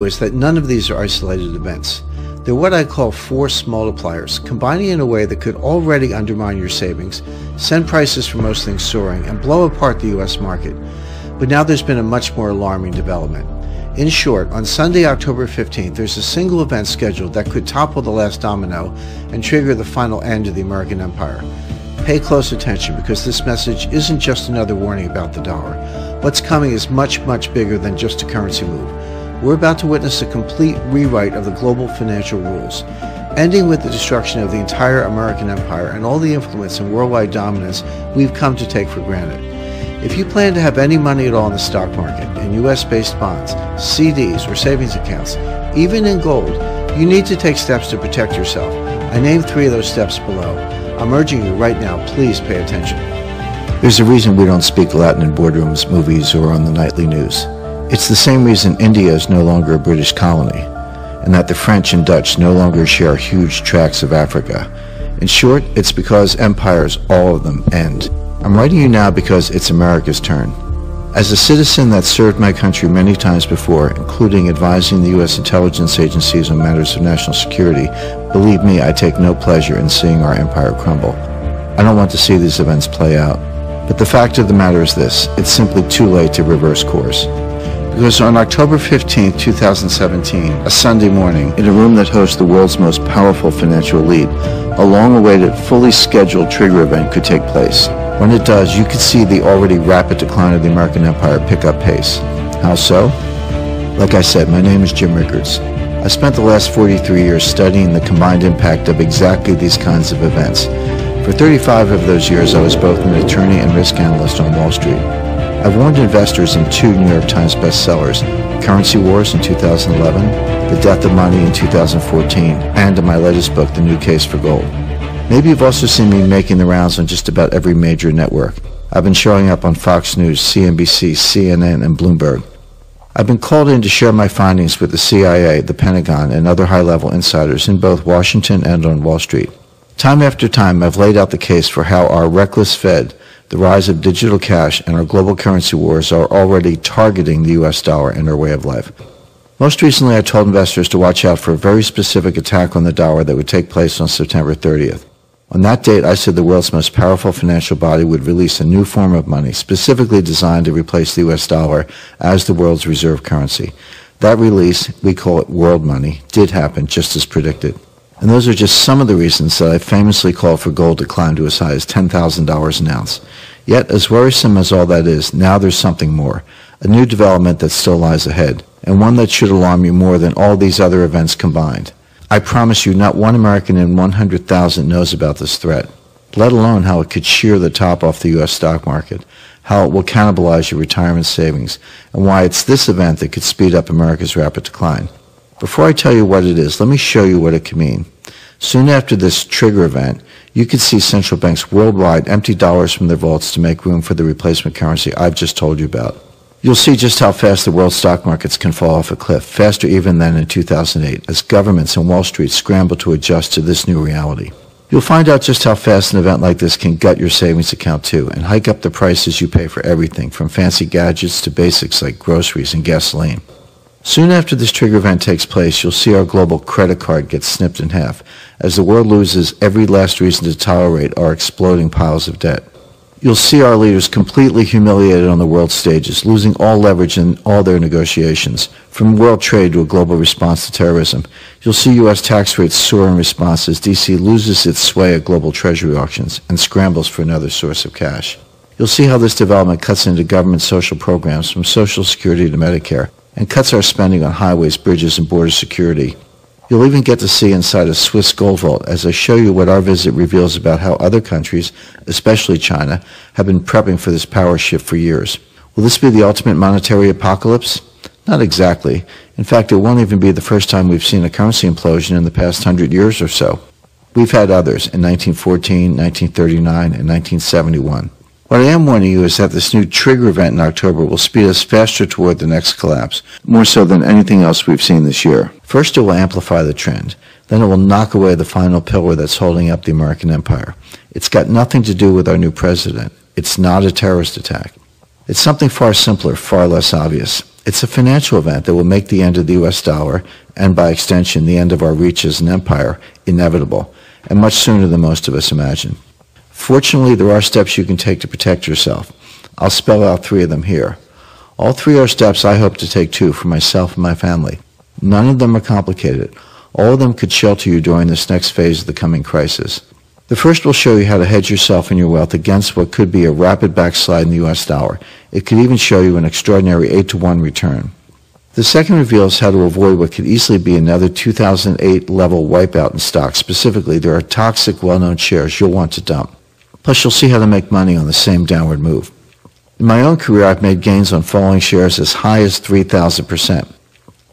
is that none of these are isolated events. They're what I call force multipliers, combining in a way that could already undermine your savings, send prices for most things soaring, and blow apart the U.S. market. But now there's been a much more alarming development. In short, on Sunday, October 15th, there's a single event scheduled that could topple the last domino and trigger the final end of the American empire. Pay close attention, because this message isn't just another warning about the dollar. What's coming is much, much bigger than just a currency move. We're about to witness a complete rewrite of the global financial rules, ending with the destruction of the entire American empire and all the influence and worldwide dominance we've come to take for granted. If you plan to have any money at all in the stock market, in U.S.-based bonds, CDs, or savings accounts, even in gold, you need to take steps to protect yourself. I named 3 of those steps below. I'm urging you right now, please pay attention. There's a reason we don't speak Latin in boardrooms, movies, or on the nightly news. It's the same reason India is no longer a British colony, and that the French and Dutch no longer share huge tracts of Africa. In short, it's because empires, all of them, end. I'm writing you now because it's America's turn. As a citizen that served my country many times before, including advising the U.S. intelligence agencies on matters of national security, believe me, I take no pleasure in seeing our empire crumble. I don't want to see these events play out. But the fact of the matter is this: it's simply too late to reverse course. Because on October 15, 2017, a Sunday morning, in a room that hosts the world's most powerful financial elite, a long-awaited, fully scheduled trigger event could take place. When it does, you could see the already rapid decline of the American empire pick up pace. How so? Like I said, my name is Jim Rickards. I spent the last 43 years studying the combined impact of exactly these kinds of events. For 35 of those years, I was both an attorney and risk analyst on Wall Street. I've warned investors in 2 New York Times bestsellers, Currency Wars in 2011, The Death of Money in 2014, and in my latest book, The New Case for Gold. Maybe you've also seen me making the rounds on just about every major network. I've been showing up on Fox News, CNBC, CNN, and Bloomberg. I've been called in to share my findings with the CIA, the Pentagon, and other high-level insiders in both Washington and on Wall Street. Time after time, I've laid out the case for how our reckless Fed, the rise of digital cash, and our global currency wars are already targeting the U.S. dollar and our way of life. Most recently, I told investors to watch out for a very specific attack on the dollar that would take place on September 30th. On that date, I said the world's most powerful financial body would release a new form of money specifically designed to replace the U.S. dollar as the world's reserve currency. That release, we call it world money, did happen just as predicted. And those are just some of the reasons that I famously called for gold to climb to as high as $10,000 an ounce. Yet, as worrisome as all that is, now there's something more, a new development that still lies ahead, and one that should alarm you more than all these other events combined. I promise you, not one American in 100,000 knows about this threat, let alone how it could shear the top off the U.S. stock market, how it will cannibalize your retirement savings, and why it's this event that could speed up America's rapid decline. Before I tell you what it is, let me show you what it can mean. Soon after this trigger event, you could see central banks worldwide empty dollars from their vaults to make room for the replacement currency I've just told you about. You'll see just how fast the world stock markets can fall off a cliff, faster even than in 2008, as governments and Wall Street scramble to adjust to this new reality. You'll find out just how fast an event like this can gut your savings account too, and hike up the prices you pay for everything, from fancy gadgets to basics like groceries and gasoline. Soon after this trigger event takes place, you'll see our global credit card get snipped in half, as the world loses every last reason to tolerate our exploding piles of debt. You'll see our leaders completely humiliated on the world stages, losing all leverage in all their negotiations, from world trade to a global response to terrorism. You'll see U.S. tax rates soar in response as D.C. loses its sway at global treasury auctions and scrambles for another source of cash. You'll see how this development cuts into government social programs from Social Security to Medicare, and cuts our spending on highways, bridges, and border security. You'll even get to see inside a Swiss gold vault as I show you what our visit reveals about how other countries, especially China, have been prepping for this power shift for years. Will this be the ultimate monetary apocalypse? Not exactly. In fact, it won't even be the first time we've seen a currency implosion in the past 100 years or so. We've had others in 1914, 1939, and 1971. What I am warning you is that this new trigger event in October will speed us faster toward the next collapse, more so than anything else we've seen this year. First, it will amplify the trend. Then it will knock away the final pillar that's holding up the American empire. It's got nothing to do with our new president. It's not a terrorist attack. It's something far simpler, far less obvious. It's a financial event that will make the end of the U.S. dollar, and by extension the end of our reach as an empire, inevitable, and much sooner than most of us imagine. Fortunately, there are steps you can take to protect yourself. I'll spell out 3 of them here. All 3 are steps I hope to take too for myself and my family. None of them are complicated. All of them could shelter you during this next phase of the coming crisis. The first will show you how to hedge yourself and your wealth against what could be a rapid backslide in the U.S. dollar. It could even show you an extraordinary 8-to-1 return. The second reveals how to avoid what could easily be another 2008 level wipeout in stocks. Specifically, there are toxic, well-known shares you'll want to dump. Plus, you'll see how to make money on the same downward move. In my own career, I've made gains on falling shares as high as 3,000%.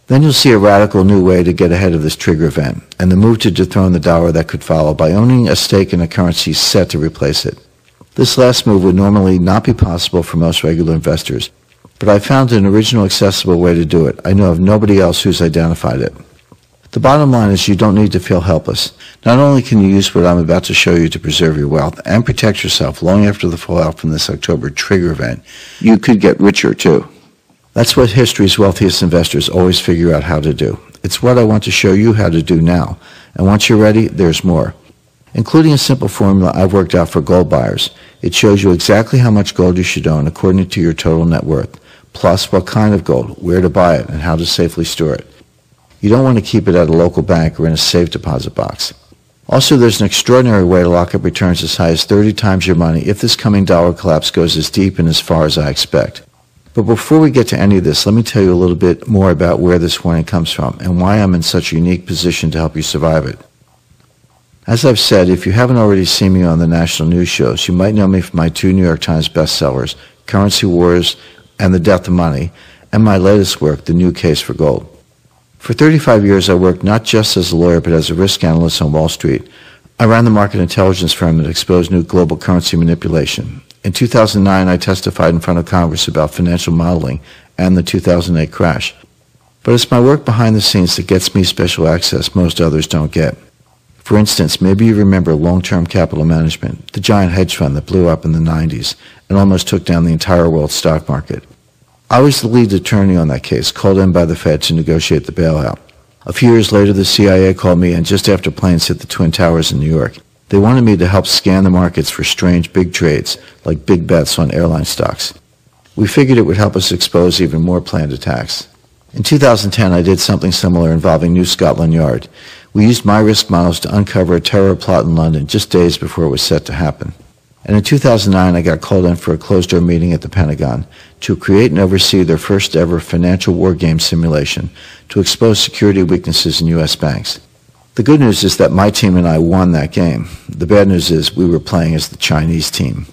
Then you'll see a radical new way to get ahead of this trigger event, and the move to dethrone the dollar that could follow by owning a stake in a currency set to replace it. This last move would normally not be possible for most regular investors, but I found an original accessible way to do it. I know of nobody else who's identified it. The bottom line is you don't need to feel helpless. Not only can you use what I'm about to show you to preserve your wealth and protect yourself long after the fallout from this October trigger event, you could get richer too. That's what history's wealthiest investors always figure out how to do. It's what I want to show you how to do now. And once you're ready, there's more. Including a simple formula I've worked out for gold buyers. It shows you exactly how much gold you should own according to your total net worth, plus what kind of gold, where to buy it, and how to safely store it. You don't want to keep it at a local bank or in a safe deposit box. Also, there's an extraordinary way to lock up returns as high as 30 times your money if this coming dollar collapse goes as deep and as far as I expect. But before we get to any of this, let me tell you a little bit more about where this warning comes from and why I'm in such a unique position to help you survive it. As I've said, if you haven't already seen me on the national news shows, you might know me from my 2 New York Times bestsellers, Currency Wars and The Death of Money, and my latest work, The New Case for Gold. For 35 years, I worked not just as a lawyer, but as a risk analyst on Wall Street. I ran the market intelligence firm that exposed new global currency manipulation. In 2009, I testified in front of Congress about financial modeling and the 2008 crash. But it's my work behind the scenes that gets me special access most others don't get. For instance, maybe you remember long-term capital management, the giant hedge fund that blew up in the 90s and almost took down the entire world stock market. I was the lead attorney on that case, called in by the Fed to negotiate the bailout. A few years later, the CIA called me in just after planes hit the Twin Towers in New York. They wanted me to help scan the markets for strange big trades, like big bets on airline stocks. We figured it would help us expose even more planned attacks. In 2010, I did something similar involving New Scotland Yard. We used my risk models to uncover a terror plot in London just days before it was set to happen. And in 2009, I got called in for a closed-door meeting at the Pentagon to create and oversee their first-ever financial war game simulation to expose security weaknesses in U.S. banks. The good news is that my team and I won that game. The bad news is we were playing as the Chinese team.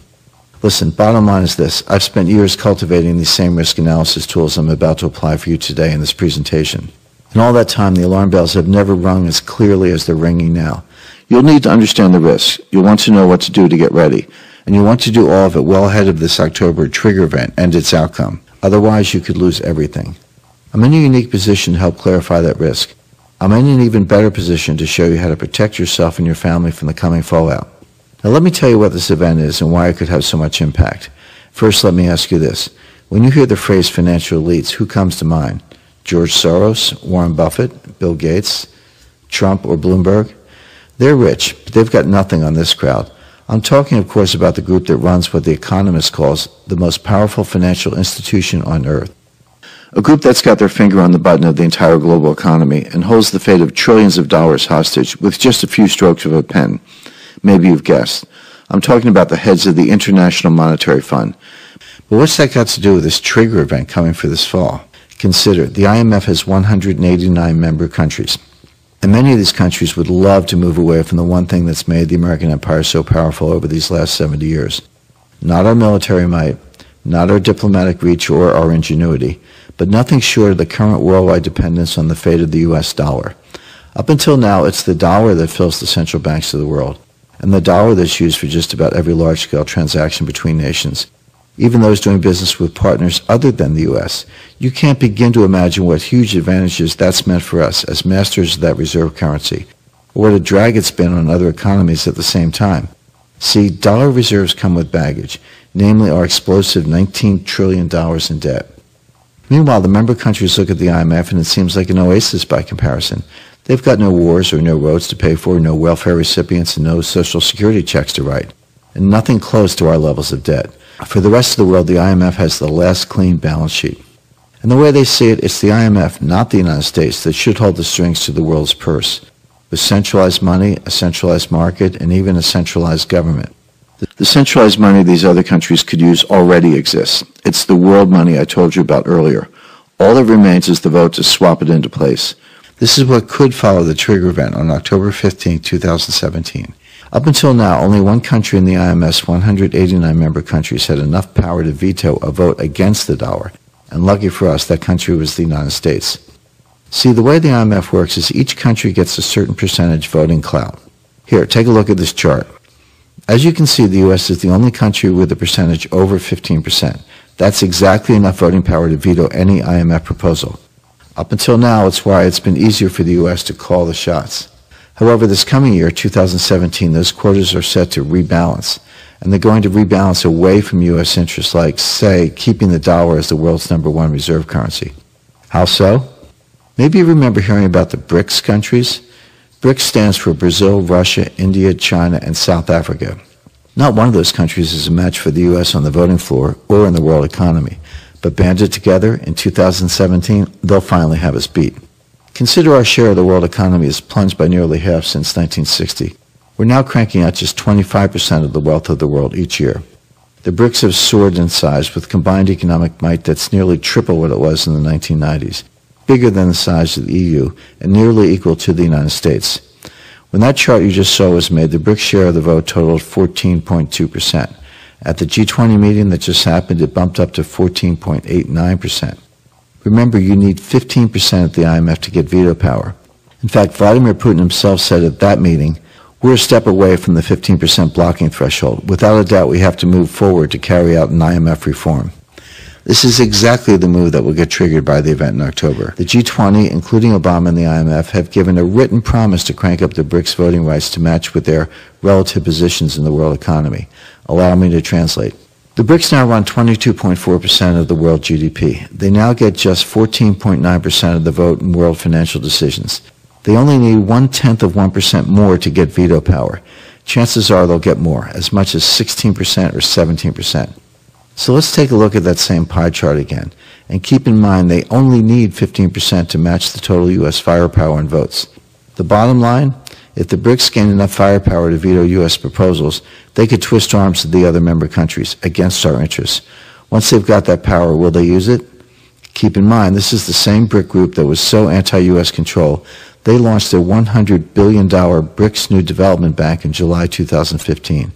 Listen, bottom line is this. I've spent years cultivating these same risk analysis tools I'm about to apply for you today in this presentation. In all that time, the alarm bells have never rung as clearly as they're ringing now. You'll need to understand the risks. You'll want to know what to do to get ready. And you'll want to do all of it well ahead of this October trigger event and its outcome. Otherwise, you could lose everything. I'm in a unique position to help clarify that risk. I'm in an even better position to show you how to protect yourself and your family from the coming fallout. Now let me tell you what this event is and why it could have so much impact. First, let me ask you this. When you hear the phrase financial elites, who comes to mind? George Soros, Warren Buffett, Bill Gates, Trump, or Bloomberg? They're rich, but they've got nothing on this crowd. I'm talking, of course, about the group that runs what The Economist calls the most powerful financial institution on earth. A group that's got their finger on the button of the entire global economy and holds the fate of trillions of dollars hostage with just a few strokes of a pen. Maybe you've guessed. I'm talking about the heads of the International Monetary Fund. But what's that got to do with this trigger event coming for this fall? Consider, the IMF has 189 member countries. And many of these countries would love to move away from the one thing that's made the American empire so powerful over these last 70 years. Not our military might, not our diplomatic reach or our ingenuity, but nothing short of the current worldwide dependence on the fate of the U.S. dollar. Up until now, it's the dollar that fills the central banks of the world, and the dollar that's used for just about every large-scale transaction between nations, even those doing business with partners other than the U.S. You can't begin to imagine what huge advantages that's meant for us as masters of that reserve currency, or what a drag it's been on other economies at the same time. See, dollar reserves come with baggage, namely our explosive $19 trillion in debt. Meanwhile, the member countries look at the IMF and it seems like an oasis by comparison. They've got no wars or no roads to pay for, no welfare recipients, and no social security checks to write, and nothing close to our levels of debt. For the rest of the world, the IMF has the last clean balance sheet. And the way they see it, it's the IMF, not the United States, that should hold the strings to the world's purse, with centralized money, a centralized market, and even a centralized government. The centralized money these other countries could use already exists. It's the world money I told you about earlier. All that remains is the vote to swap it into place. This is what could follow the trigger event on October 15, 2017. Up until now, only one country in the IMF's 189 member countries had enough power to veto a vote against the dollar, and lucky for us, that country was the United States. See, the way the IMF works is each country gets a certain percentage voting clout. Here, take a look at this chart. As you can see, the U.S. is the only country with a percentage over 15%. That's exactly enough voting power to veto any IMF proposal. Up until now, it's why it's been easier for the U.S. to call the shots. However, this coming year, 2017, those quotas are set to rebalance, and they're going to rebalance away from U.S. interests like, say, keeping the dollar as the world's #1 reserve currency. How so? Maybe you remember hearing about the BRICS countries. BRICS stands for Brazil, Russia, India, China, and South Africa. Not one of those countries is a match for the U.S. on the voting floor or in the world economy. But banded together, in 2017, they'll finally have us beat. Consider our share of the world economy has plunged by nearly half since 1960. We're now cranking out just 25% of the wealth of the world each year. The BRICS have soared in size with combined economic might that's nearly triple what it was in the 1990s, bigger than the size of the EU, and nearly equal to the United States. When that chart you just saw was made, the BRICS share of the vote totaled 14.2%. At the G20 meeting that just happened, it bumped up to 14.89%. Remember, you need 15% at the IMF to get veto power. In fact, Vladimir Putin himself said at that meeting, "We're a step away from the 15% blocking threshold. Without a doubt, we have to move forward to carry out an IMF reform." This is exactly the move that will get triggered by the event in October. The G20, including Obama and the IMF, have given a written promise to crank up the BRICS voting rights to match with their relative positions in the world economy. Allow me to translate. The BRICS now run 22.4% of the world GDP. They now get just 14.9% of the vote in world financial decisions. They only need 0.1% more to get veto power. Chances are they'll get more, as much as 16% or 17%. So let's take a look at that same pie chart again, and keep in mind they only need 15% to match the total U.S. firepower and votes. The bottom line? If the BRICS gain enough firepower to veto U.S. proposals, they could twist arms to the other member countries against our interests. Once they've got that power, will they use it? Keep in mind, this is the same BRIC group that was so anti-U.S. control, they launched their $100 billion BRICS New Development Bank in July 2015.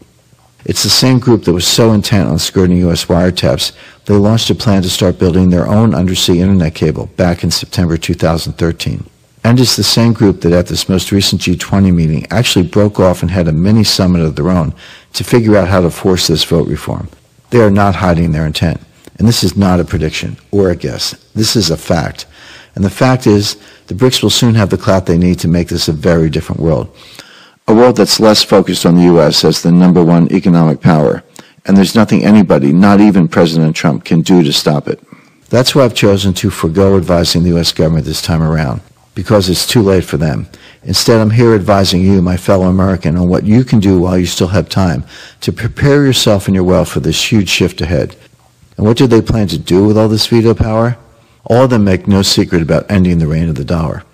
It's the same group that was so intent on skirting U.S. wiretaps, they launched a plan to start building their own undersea internet cable back in September 2013. And it's the same group that at this most recent G20 meeting actually broke off and had a mini summit of their own to figure out how to force this vote reform. They are not hiding their intent. And this is not a prediction or a guess. This is a fact. And the fact is, the BRICS will soon have the clout they need to make this a very different world. A world that's less focused on the U.S. as the #1 economic power. And there's nothing anybody, not even President Trump, can do to stop it. That's why I've chosen to forego advising the U.S. government this time around, because it's too late for them. Instead, I'm here advising you, my fellow American, on what you can do while you still have time to prepare yourself and your wealth for this huge shift ahead. And what do they plan to do with all this veto power? All of them make no secret about ending the reign of the dollar.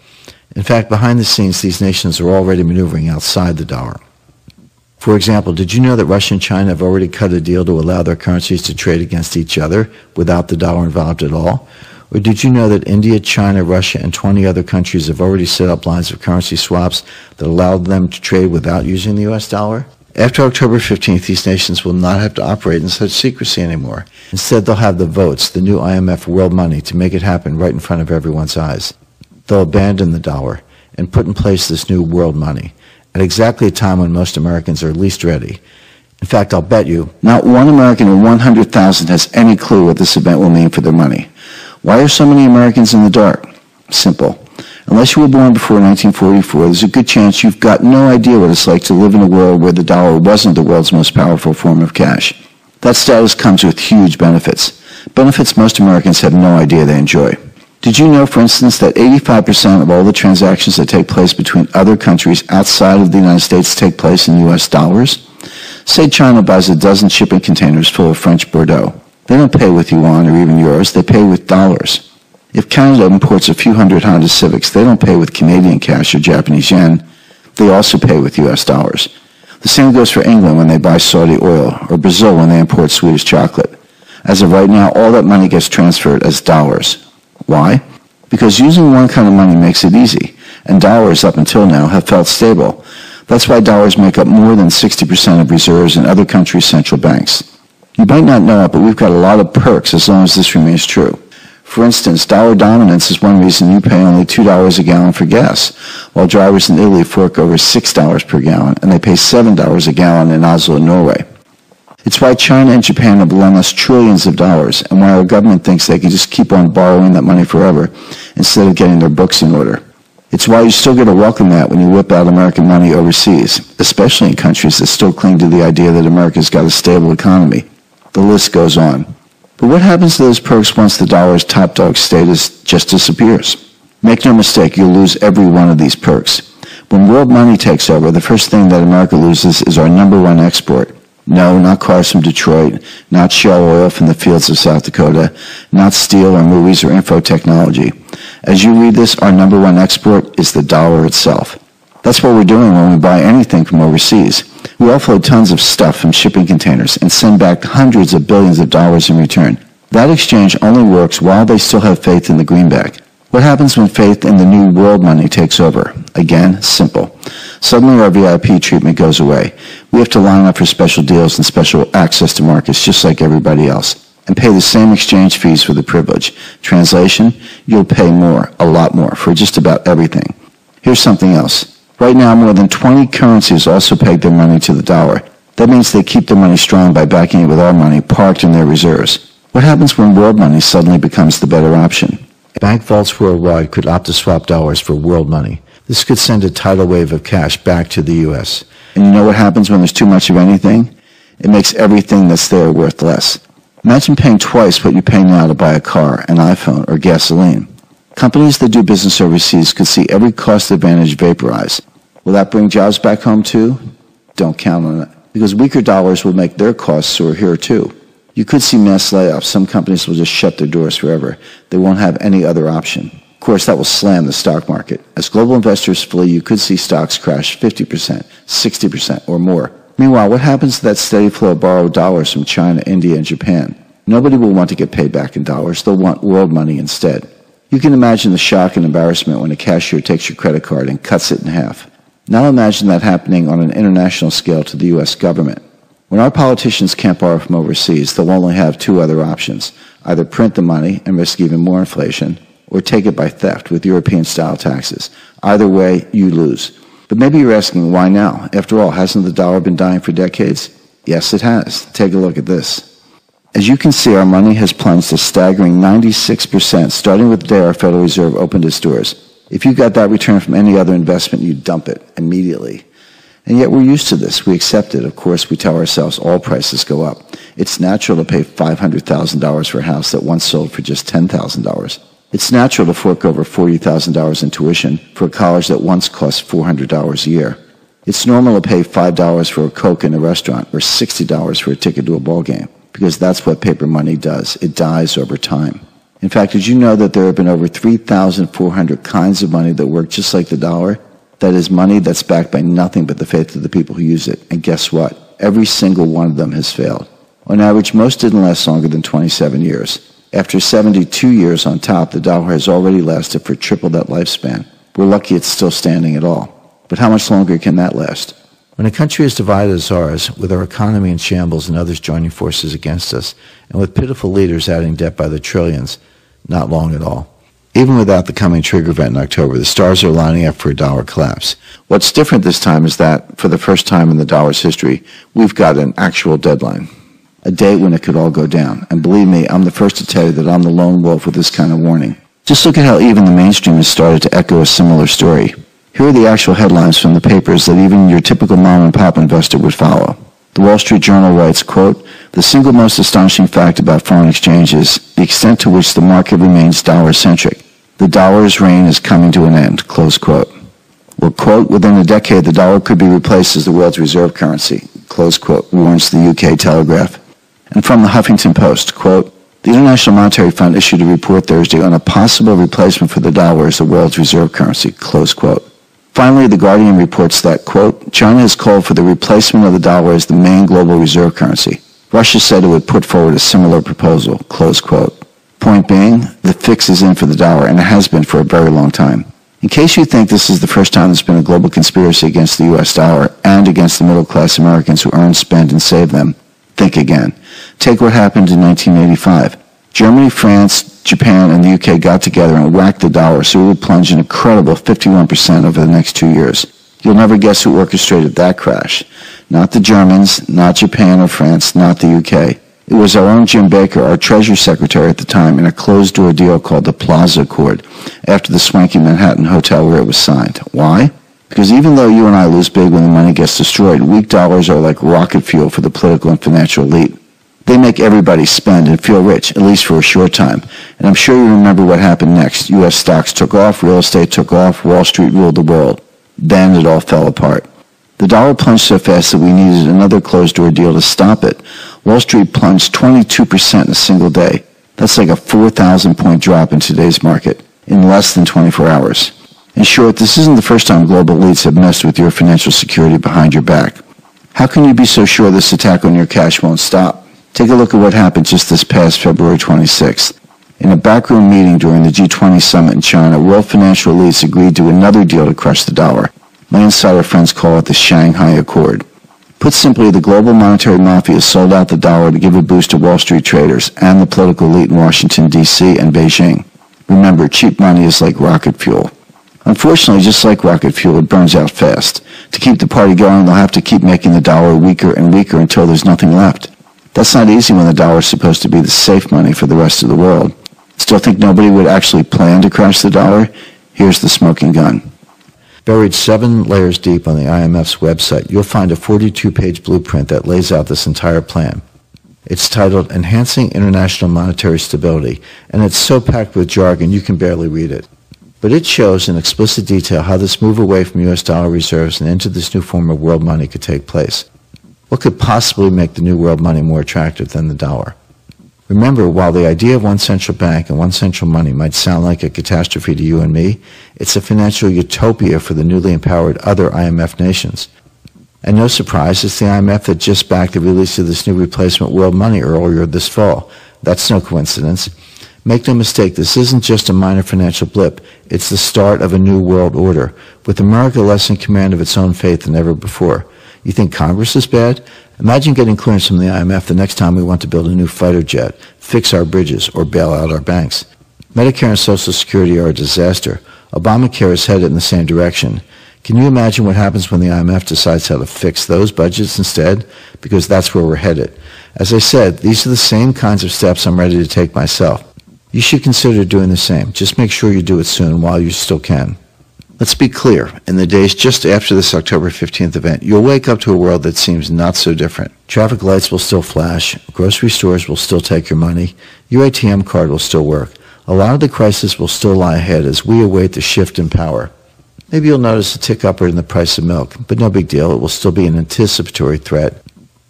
In fact, behind the scenes, these nations are already maneuvering outside the dollar. For example, did you know that Russia and China have already cut a deal to allow their currencies to trade against each other without the dollar involved at all? Or did you know that India, China, Russia, and 20 other countries have already set up lines of currency swaps that allow them to trade without using the U.S. dollar? After October 15th, these nations will not have to operate in such secrecy anymore. Instead, they'll have the votes, the new IMF world money, to make it happen right in front of everyone's eyes. They'll abandon the dollar and put in place this new world money at exactly a time when most Americans are least ready. In fact, I'll bet you, not one American in 100,000 has any clue what this event will mean for their money. Why are so many Americans in the dark? Simple. Unless you were born before 1944, there's a good chance you've got no idea what it's like to live in a world where the dollar wasn't the world's most powerful form of cash. That status comes with huge benefits. benefits most Americans have no idea they enjoy. Did you know, for instance, that 85% of all the transactions that take place between other countries outside of the United States take place in U.S. dollars? Say China buys a dozen shipping containers full of French Bordeaux. They don't pay with yuan or even euros, they pay with dollars. If Canada imports a few hundred Honda Civics, they don't pay with Canadian cash or Japanese yen, they also pay with U.S. dollars. The same goes for England when they buy Saudi oil, or Brazil when they import Swedish chocolate. As of right now, all that money gets transferred as dollars. Why? Because using one kind of money makes it easy, and dollars up until now have felt stable. That's why dollars make up more than 60% of reserves in other countries' central banks. You might not know it, but we've got a lot of perks as long as this remains true. For instance, dollar dominance is one reason you pay only $2 a gallon for gas, while drivers in Italy fork over $6 per gallon, and they pay $7 a gallon in Oslo, Norway. It's why China and Japan have lent us trillions of dollars, and why our government thinks they can just keep on borrowing that money forever instead of getting their books in order. It's why you still get a welcome mat when you whip out American money overseas, especially in countries that still cling to the idea that America's got a stable economy. The list goes on. But what happens to those perks once the dollar's top dog status just disappears? Make no mistake, you'll lose every one of these perks. When world money takes over, the first thing that America loses is our #1 export. No, not cars from Detroit, not shale oil from the fields of South Dakota, not steel or movies or info technology. As you read this, our #1 export is the dollar itself. That's what we're doing when we buy anything from overseas. We offload tons of stuff from shipping containers and send back hundreds of billions of dollars in return. That exchange only works while they still have faith in the greenback. What happens when faith in the new world money takes over? Again, simple. Suddenly our VIP treatment goes away. We have to line up for special deals and special access to markets just like everybody else, and pay the same exchange fees for the privilege. Translation, you'll pay more, a lot more, for just about everything. Here's something else. Right now, more than 20 currencies also peg their money to the dollar. That means they keep their money strong by backing it with our money parked in their reserves. What happens when world money suddenly becomes the better option? Bank vaults worldwide could opt to swap dollars for world money. This could send a tidal wave of cash back to the U.S. And you know what happens when there's too much of anything? It makes everything that's there worth less. Imagine paying twice what you pay now to buy a car, an iPhone, or gasoline. Companies that do business overseas could see every cost advantage vaporize. Will that bring jobs back home too? Don't count on it, because weaker dollars will make their costs soar here too. You could see mass layoffs. Some companies will just shut their doors forever. They won't have any other option. Of course, that will slam the stock market. As global investors flee, you could see stocks crash 50%, 60%, or more. Meanwhile, what happens to that steady flow of borrowed dollars from China, India, and Japan? Nobody will want to get paid back in dollars. They'll want world money instead. You can imagine the shock and embarrassment when a cashier takes your credit card and cuts it in half. Now imagine that happening on an international scale to the U.S. government. When our politicians can't borrow from overseas, they'll only have two other options. Either print the money and risk even more inflation, or take it by theft with European-style taxes. Either way, you lose. But maybe you're asking, why now? After all, hasn't the dollar been dying for decades? Yes, it has. Take a look at this. As you can see, our money has plunged a staggering 96%, starting with the day our Federal Reserve opened its doors. If you got that return from any other investment, you'd dump it immediately. And yet we're used to this. We accept it. Of course, we tell ourselves all prices go up. It's natural to pay $500,000 for a house that once sold for just $10,000. It's natural to fork over $40,000 in tuition for a college that once cost $400 a year. It's normal to pay $5 for a Coke in a restaurant or $60 for a ticket to a ball game, because that's what paper money does. It dies over time. In fact, did you know that there have been over 3,400 kinds of money that work just like the dollar? That is money that's backed by nothing but the faith of the people who use it. And guess what? Every single one of them has failed. On average, most didn't last longer than 27 years. After 72 years on top, the dollar has already lasted for triple that lifespan. We're lucky it's still standing at all. But how much longer can that last? When a country is divided as ours, with our economy in shambles and others joining forces against us, and with pitiful leaders adding debt by the trillions, not long at all. Even without the coming trigger event in October, the stars are lining up for a dollar collapse. What's different this time is that, for the first time in the dollar's history, we've got an actual deadline. A date when it could all go down. And believe me, I'm the first to tell you that I'm the lone wolf with this kind of warning. Just look at how even the mainstream has started to echo a similar story. Here are the actual headlines from the papers that even your typical mom and pop investor would follow. The Wall Street Journal writes, quote, The single most astonishing fact about foreign exchange is the extent to which the market remains dollar-centric. The dollar's reign is coming to an end, close quote. Or, quote, within a decade, the dollar could be replaced as the world's reserve currency, close quote, warns the UK Telegraph. And from the Huffington Post, quote, the International Monetary Fund issued a report Thursday on a possible replacement for the dollar as the world's reserve currency, close quote. Finally, The Guardian reports that, quote, China has called for the replacement of the dollar as the main global reserve currency. Russia said it would put forward a similar proposal, close quote. Point being, the fix is in for the dollar, and it has been for a very long time. In case you think this is the first time there's been a global conspiracy against the U.S. dollar and against the middle-class Americans who earn, spend, and save them, think again. Take what happened in 1985. Germany, France, Japan, and the UK got together and whacked the dollar so it would plunge an incredible 51% over the next 2 years. You'll never guess who orchestrated that crash. Not the Germans, not Japan or France, not the UK. It was our own Jim Baker, our Treasury Secretary at the time, in a closed-door deal called the Plaza Accord, after the swanky Manhattan hotel where it was signed. Why? Because even though you and I lose big when the money gets destroyed, weak dollars are like rocket fuel for the political and financial elite. They make everybody spend and feel rich, at least for a short time. And I'm sure you remember what happened next. U.S. stocks took off, real estate took off, Wall Street ruled the world. Then it all fell apart. The dollar plunged so fast that we needed another closed-door deal to stop it. Wall Street plunged 22% in a single day. That's like a 4,000-point drop in today's market in less than 24 hours. In short, this isn't the first time global elites have messed with your financial security behind your back. How can you be so sure this attack on your cash won't stop? Take a look at what happened just this past February 26th. In a backroom meeting during the G20 summit in China, world financial elites agreed to another deal to crush the dollar. My insider friends call it the Shanghai Accord. Put simply, the global monetary mafia sold out the dollar to give a boost to Wall Street traders and the political elite in Washington, D.C. and Beijing. Remember, cheap money is like rocket fuel. Unfortunately, just like rocket fuel, it burns out fast. To keep the party going, they'll have to keep making the dollar weaker and weaker until there's nothing left. That's not easy when the dollar is supposed to be the safe money for the rest of the world. Still think nobody would actually plan to crash the dollar? Here's the smoking gun. Buried 7 layers deep on the IMF's website, you'll find a 42-page blueprint that lays out this entire plan. It's titled Enhancing International Monetary Stability, and it's so packed with jargon you can barely read it. But it shows in explicit detail how this move away from U.S. dollar reserves and into this new form of world money could take place. What could possibly make the new world money more attractive than the dollar? Remember, while the idea of one central bank and one central money might sound like a catastrophe to you and me, it's a financial utopia for the newly empowered other IMF nations. And no surprise, it's the IMF that just backed the release of this new replacement world money earlier this fall. That's no coincidence. Make no mistake, this isn't just a minor financial blip. It's the start of a new world order, with America less in command of its own fate than ever before. You think Congress is bad? Imagine getting clearance from the IMF the next time we want to build a new fighter jet, fix our bridges, or bail out our banks. Medicare and Social Security are a disaster. Obamacare is headed in the same direction. Can you imagine what happens when the IMF decides how to fix those budgets instead? Because that's where we're headed. As I said, these are the same kinds of steps I'm ready to take myself. You should consider doing the same. Just make sure you do it soon while you still can. Let's be clear. In the days just after this October 15th event, you'll wake up to a world that seems not so different. Traffic lights will still flash. Grocery stores will still take your money. Your ATM card will still work. A lot of the crisis will still lie ahead as we await the shift in power. Maybe you'll notice a tick upward in the price of milk, but no big deal. It will still be an anticipatory threat.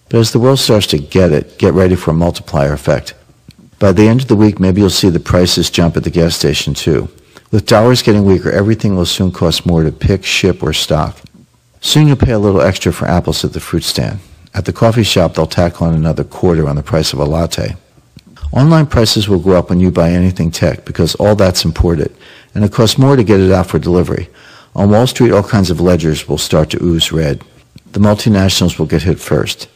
But as the world starts to get it, get ready for a multiplier effect. By the end of the week, maybe you'll see the prices jump at the gas station too. With dollars getting weaker, everything will soon cost more to pick, ship, or stock. Soon you'll pay a little extra for apples at the fruit stand. At the coffee shop, they'll tack on another quarter on the price of a latte. Online prices will go up when you buy anything tech because all that's imported, and it costs more to get it out for delivery. On Wall Street, all kinds of ledgers will start to ooze red. The multinationals will get hit first,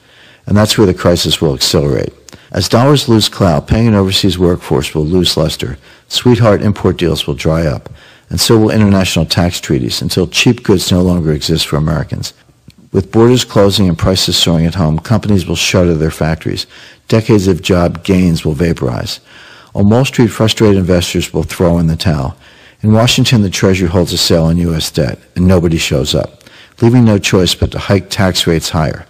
and that's where the crisis will accelerate. As dollars lose clout, paying an overseas workforce will lose luster. Sweetheart import deals will dry up, and so will international tax treaties until cheap goods no longer exist for Americans. With borders closing and prices soaring at home, companies will shutter their factories. Decades of job gains will vaporize. On Wall Street, frustrated investors will throw in the towel. In Washington, the Treasury holds a sale on U.S. debt, and nobody shows up, leaving no choice but to hike tax rates higher.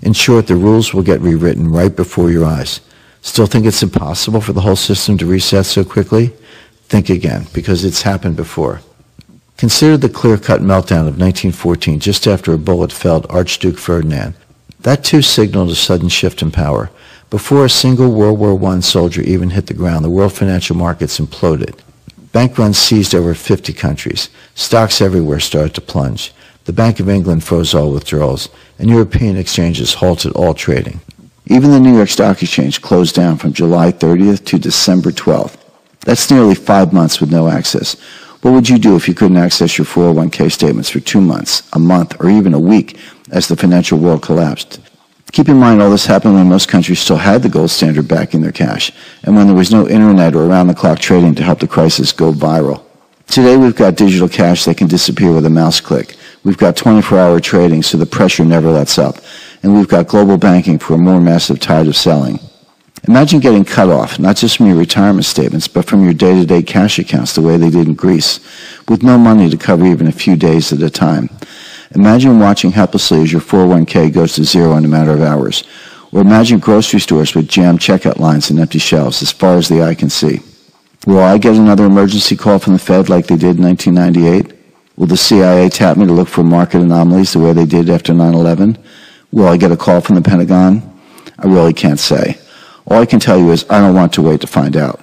In short, the rules will get rewritten right before your eyes. Still think it's impossible for the whole system to reset so quickly? Think again, because it's happened before. Consider the clear-cut meltdown of 1914 just after a bullet felled Archduke Ferdinand. That too signaled a sudden shift in power. Before a single World War I soldier even hit the ground, the world financial markets imploded. Bank runs seized over 50 countries. Stocks everywhere started to plunge. The Bank of England froze all withdrawals, and European exchanges halted all trading. Even the New York Stock Exchange closed down from July 30th to December 12th. That's nearly 5 months with no access. What would you do if you couldn't access your 401k statements for 2 months, a month, or even a week as the financial world collapsed? Keep in mind all this happened when most countries still had the gold standard backing their cash, and when there was no internet or around-the-clock trading to help the crisis go viral. Today we've got digital cash that can disappear with a mouse click. We've got 24-hour trading so the pressure never lets up. And we've got global banking for a more massive tide of selling. Imagine getting cut off, not just from your retirement statements, but from your day-to-day cash accounts the way they did in Greece, with no money to cover even a few days at a time. Imagine watching helplessly as your 401k goes to zero in a matter of hours. Or imagine grocery stores with jammed checkout lines and empty shelves as far as the eye can see. Will I get another emergency call from the Fed like they did in 1998? Will the CIA tap me to look for market anomalies the way they did after 9/11? Will I get a call from the Pentagon? I really can't say. All I can tell you is I don't want to wait to find out.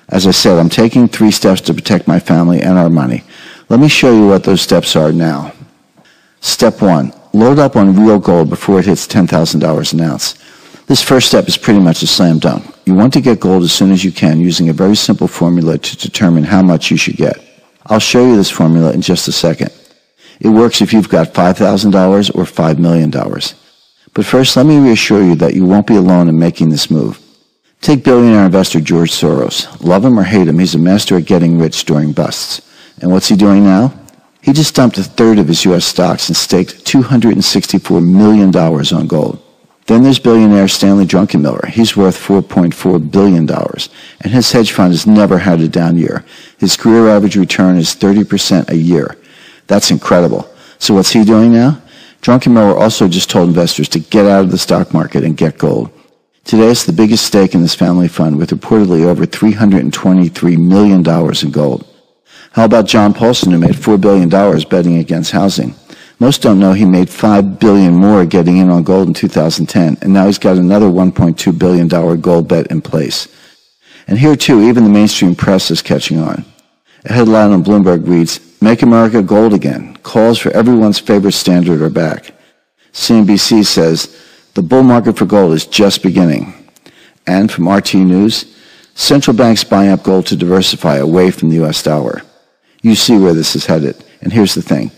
As I said, I'm taking 3 steps to protect my family and our money. Let me show you what those steps are now. Step 1. Load up on real gold before it hits $10,000 an ounce. This first step is pretty much a slam dunk. You want to get gold as soon as you can using a very simple formula to determine how much you should get. I'll show you this formula in just a second. It works if you've got $5,000 or $5 million. But first, let me reassure you that you won't be alone in making this move. Take billionaire investor George Soros. Love him or hate him, he's a master at getting rich during busts. And what's he doing now? He just dumped a third of his U.S. stocks and staked $264 million on gold. Then there's billionaire Stanley Druckenmiller. He's worth $4.4 billion, and his hedge fund has never had a down year. His career average return is 30% a year. That's incredible. So what's he doing now? Druckenmiller also just told investors to get out of the stock market and get gold. Today it's the biggest stake in this family fund with reportedly over $323 million in gold. How about John Paulson, who made $4 billion betting against housing? Most don't know he made $5 billion more getting in on gold in 2010, and now he's got another $1.2 billion gold bet in place. And here too, even the mainstream press is catching on. A headline on Bloomberg reads, "Make America Gold Again. Calls for everyone's favorite standard are back." CNBC says, "The bull market for gold is just beginning." And from RT News, "Central banks buying up gold to diversify away from the U.S. dollar." You see where this is headed. And here's the thing.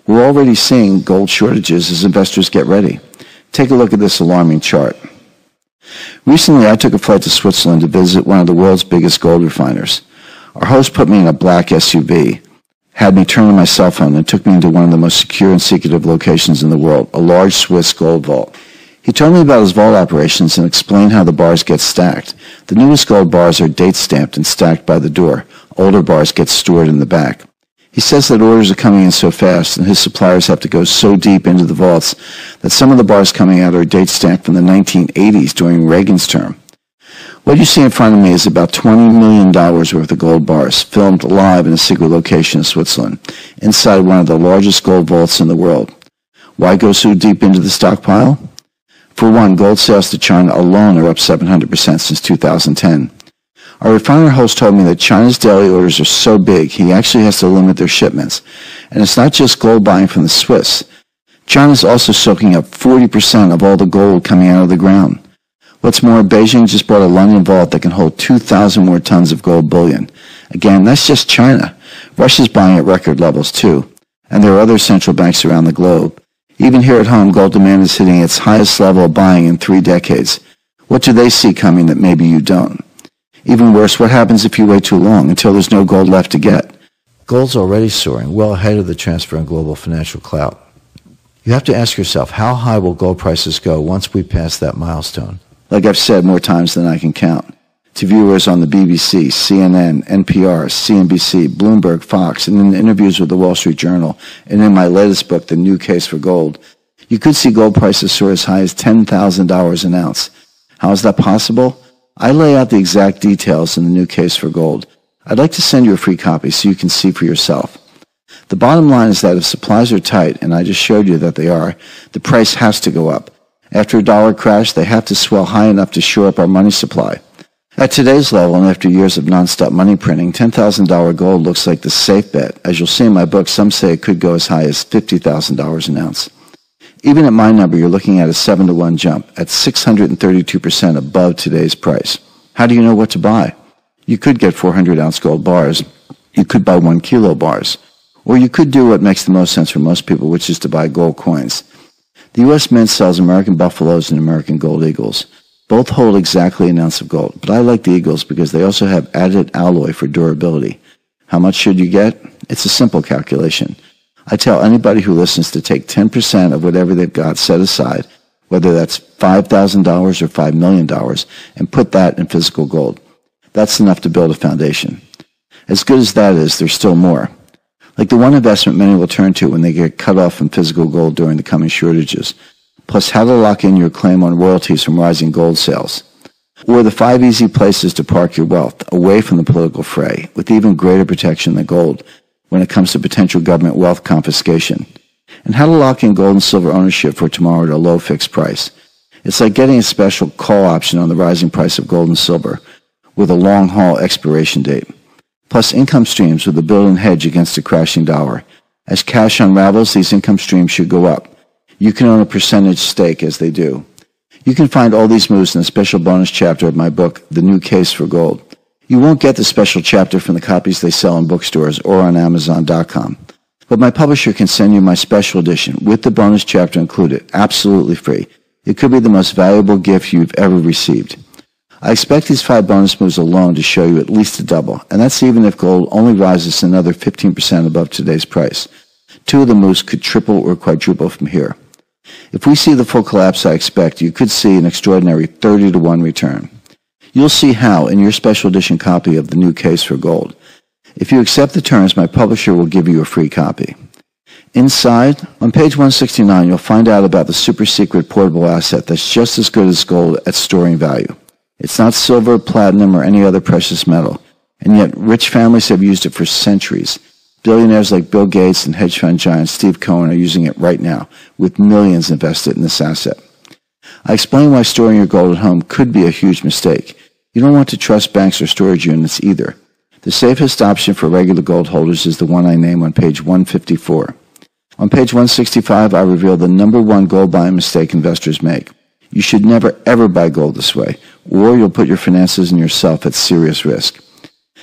We're already seeing gold shortages as investors get ready. Take a look at this alarming chart. Recently, I took a flight to Switzerland to visit one of the world's biggest gold refiners. Our host put me in a black SUV, had me turn on my cell phone, and took me into one of the most secure and secretive locations in the world, a large Swiss gold vault. He told me about his vault operations and explained how the bars get stacked. The newest gold bars are date-stamped and stacked by the door. Older bars get stored in the back. He says that orders are coming in so fast and his suppliers have to go so deep into the vaults that some of the bars coming out are date-stamped from the 1980s during Reagan's term. What you see in front of me is about $20 million worth of gold bars, filmed live in a secret location in Switzerland, inside one of the largest gold vaults in the world. Why go so deep into the stockpile? For one, gold sales to China alone are up 700% since 2010. Our refiner host told me that China's daily orders are so big, he actually has to limit their shipments. And it's not just gold buying from the Swiss. China's also soaking up 40% of all the gold coming out of the ground. What's more, Beijing just bought a London vault that can hold 2,000 more tons of gold bullion. Again, that's just China. Russia's buying at record levels too. And there are other central banks around the globe. Even here at home, gold demand is hitting its highest level of buying in 3 decades. What do they see coming that maybe you don't? Even worse, what happens if you wait too long until there's no gold left to get? Gold's already soaring, well ahead of the transfer in global financial clout. You have to ask yourself, how high will gold prices go once we pass that milestone? Like I've said more times than I can count. To viewers on the BBC, CNN, NPR, CNBC, Bloomberg, Fox, and in interviews with the Wall Street Journal, and in my latest book, The New Case for Gold, You could see gold prices soar as high as $10,000 an ounce. How is that possible? I lay out the exact details in the new case for gold. I'd like to send you a free copy so you can see for yourself. The bottom line is that if supplies are tight, and I just showed you that they are, the price has to go up. After a dollar crash, they have to swell high enough to shore up our money supply. At today's level, and after years of nonstop money printing, $10,000 gold looks like the safe bet. As you'll see in my book, some say it could go as high as $50,000 an ounce. Even at my number, you're looking at a 7-to-1 jump at 632% above today's price. How do you know what to buy? You could get 400-ounce gold bars. You could buy 1-kilo bars. Or you could do what makes the most sense for most people, which is to buy gold coins. The U.S. Mint sells American Buffaloes and American Gold Eagles. Both hold exactly an ounce of gold, but I like the Eagles because they also have added alloy for durability. How much should you get? It's a simple calculation. I tell anybody who listens to take 10% of whatever they've got set aside, whether that's $5,000 or $5 million, and put that in physical gold. That's enough to build a foundation. As good as that is, there's still more. Like the one investment many will turn to when they get cut off from physical gold during the coming shortages, plus how to lock in your claim on royalties from rising gold sales. Or the 5 easy places to park your wealth away from the political fray, with even greater protection than gold when it comes to potential government wealth confiscation. And how to lock in gold and silver ownership for tomorrow at a low fixed price. It's like getting a special call option on the rising price of gold and silver with a long-haul expiration date. Plus income streams with a built-in hedge against a crashing dollar. As cash unravels, these income streams should go up. You can own a percentage stake as they do. You can find all these moves in a special bonus chapter of my book, The New Case for Gold. You won't get the special chapter from the copies they sell in bookstores or on Amazon.com. But my publisher can send you my special edition with the bonus chapter included, absolutely free. It could be the most valuable gift you've ever received. I expect these 5 bonus moves alone to show you at least a double, and that's even if gold only rises another 15% above today's price. 2 of the moves could triple or quadruple from here. If we see the full collapse I expect, you could see an extraordinary 30-to-1 return. You'll see how in your special edition copy of The New Case for Gold. If you accept the terms, my publisher will give you a free copy. Inside, on page 169, you'll find out about the super secret portable asset that's just as good as gold at storing value. It's not silver, platinum, or any other precious metal, and yet rich families have used it for centuries. Billionaires like Bill Gates and hedge fund giant Steve Cohen are using it right now, with millions invested in this asset. I explain why storing your gold at home could be a huge mistake. You don't want to trust banks or storage units either. The safest option for regular gold holders is the one I name on page 154. On page 165, I reveal the #1 gold buying mistake investors make. You should never ever buy gold this way, or you'll put your finances and yourself at serious risk.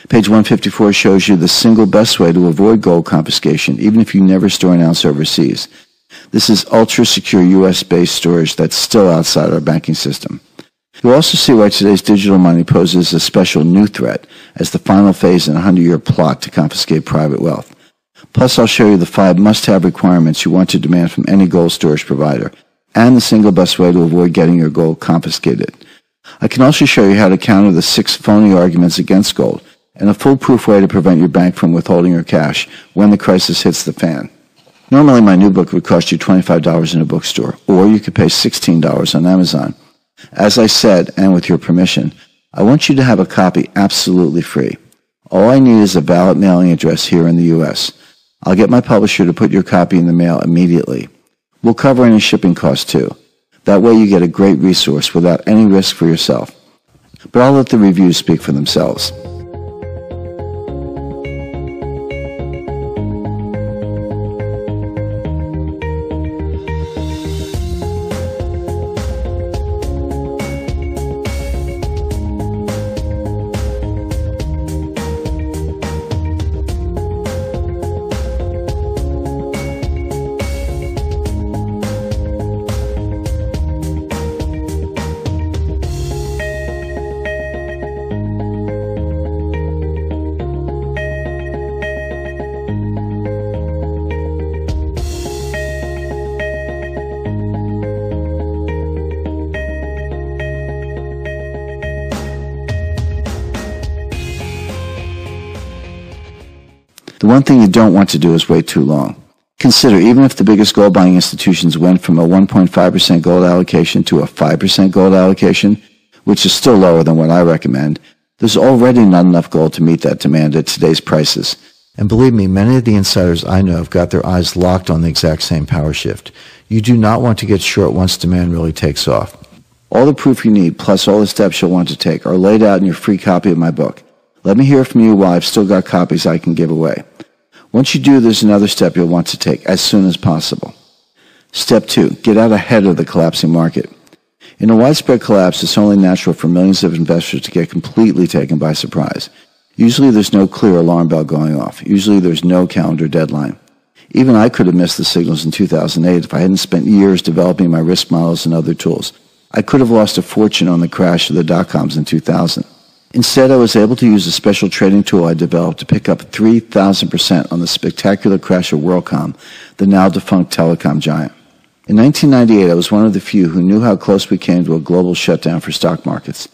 Page 154 shows you the single best way to avoid gold confiscation, even if you never store an ounce overseas. This is ultra-secure U.S.-based storage that's still outside our banking system. You'll also see why today's digital money poses a special new threat as the final phase in a 100-year plot to confiscate private wealth. Plus, I'll show you the 5 must-have requirements you want to demand from any gold storage provider, and the single best way to avoid getting your gold confiscated. I can also show you how to counter the 6 phony arguments against gold, and a foolproof way to prevent your bank from withholding your cash when the crisis hits the fan. Normally, my new book would cost you $25 in a bookstore, or you could pay $16 on Amazon. As I said, and with your permission, I want you to have a copy absolutely free. All I need is a valid mailing address here in the U.S. I'll get my publisher to put your copy in the mail immediately. We'll cover any shipping costs too. That way you get a great resource without any risk for yourself. But I'll let the reviews speak for themselves. The one thing you don't want to do is wait too long. Consider, even if the biggest gold buying institutions went from a 1.5% gold allocation to a 5% gold allocation, which is still lower than what I recommend, there's already not enough gold to meet that demand at today's prices. And believe me, many of the insiders I know have got their eyes locked on the exact same power shift. You do not want to get short once demand really takes off. All the proof you need, plus all the steps you'll want to take, are laid out in your free copy of my book. Let me hear from you while I've still got copies I can give away. Once you do, there's another step you'll want to take as soon as possible. Step 2. Get out ahead of the collapsing market. In a widespread collapse, it's only natural for millions of investors to get completely taken by surprise. Usually there's no clear alarm bell going off. Usually there's no calendar deadline. Even I could have missed the signals in 2008 if I hadn't spent years developing my risk models and other tools. I could have lost a fortune on the crash of the dot-coms in 2000. Instead, I was able to use a special trading tool I developed to pick up 3,000% on the spectacular crash of WorldCom, the now-defunct telecom giant. In 1998, I was one of the few who knew how close we came to a global shutdown for stock markets,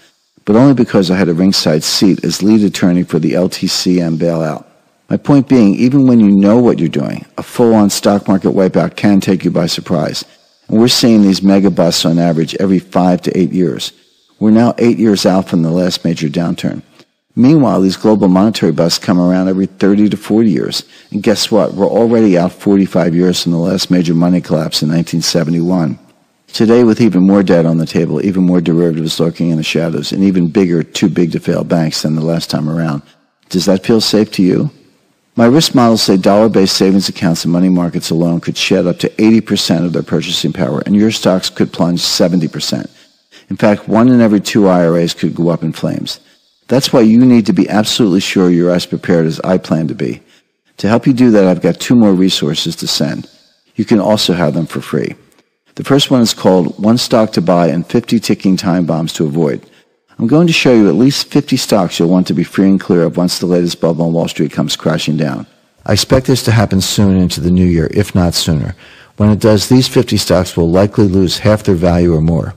but only because I had a ringside seat as lead attorney for the LTCM bailout. My point being, even when you know what you're doing, a full-on stock market wipeout can take you by surprise, and we're seeing these mega busts on average every 5 to 8 years. We're now 8 years out from the last major downturn. Meanwhile, these global monetary busts come around every 30 to 40 years. And guess what? We're already out 45 years from the last major money collapse in 1971. Today, with even more debt on the table, even more derivatives lurking in the shadows, and even bigger too-big-to-fail banks than the last time around, does that feel safe to you? My risk models say dollar-based savings accounts and money markets alone could shed up to 80% of their purchasing power, and your stocks could plunge 70%. In fact, 1 in every 2 IRAs could go up in flames. That's why you need to be absolutely sure you're as prepared as I plan to be. To help you do that, I've got 2 more resources to send. You can also have them for free. The first one is called One Stock to Buy and 50 Ticking Time Bombs to Avoid. I'm going to show you at least 50 stocks you'll want to be free and clear of once the latest bubble on Wall Street comes crashing down. I expect this to happen soon into the new year, if not sooner. When it does, these 50 stocks will likely lose half their value or more.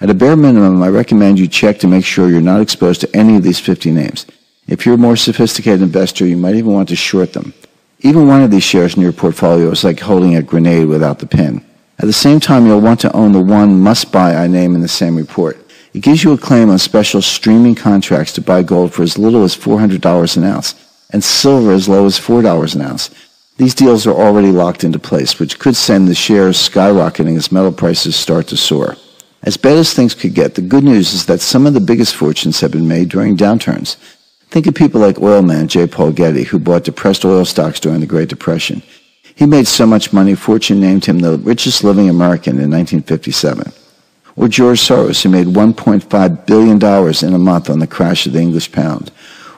At a bare minimum, I recommend you check to make sure you're not exposed to any of these 50 names. If you're a more sophisticated investor, you might even want to short them. Even one of these shares in your portfolio is like holding a grenade without the pin. At the same time, you'll want to own the one must-buy I name in the same report. It gives you a claim on special streaming contracts to buy gold for as little as $400 an ounce, and silver as low as $4 an ounce. These deals are already locked into place, which could send the shares skyrocketing as metal prices start to soar. As bad as things could get, the good news is that some of the biggest fortunes have been made during downturns. Think of people like oil man J. Paul Getty, who bought depressed oil stocks during the Great Depression. He made so much money, Fortune named him the richest living American in 1957. Or George Soros, who made $1.5 billion in a month on the crash of the English pound.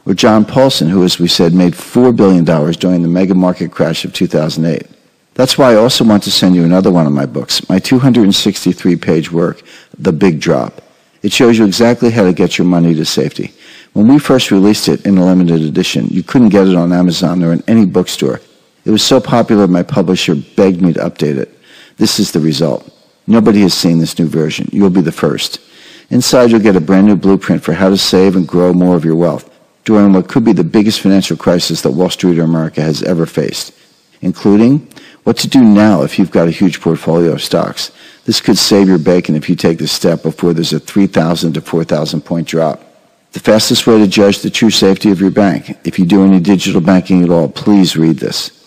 Or John Paulson, who, as we said, made $4 billion during the mega market crash of 2008. That's why I also want to send you another one of my books, my 263-page work, The Big Drop. It shows you exactly how to get your money to safety. When we first released it in a limited edition, you couldn't get it on Amazon or in any bookstore. It was so popular my publisher begged me to update it. This is the result. Nobody has seen this new version. You'll be the first. Inside, you'll get a brand new blueprint for how to save and grow more of your wealth during what could be the biggest financial crisis that Wall Street or America has ever faced, including what to do now if you've got a huge portfolio of stocks. This could save your bacon if you take this step before there's a 3,000 to 4,000 point drop. The fastest way to judge the true safety of your bank. If you do any digital banking at all, please read this.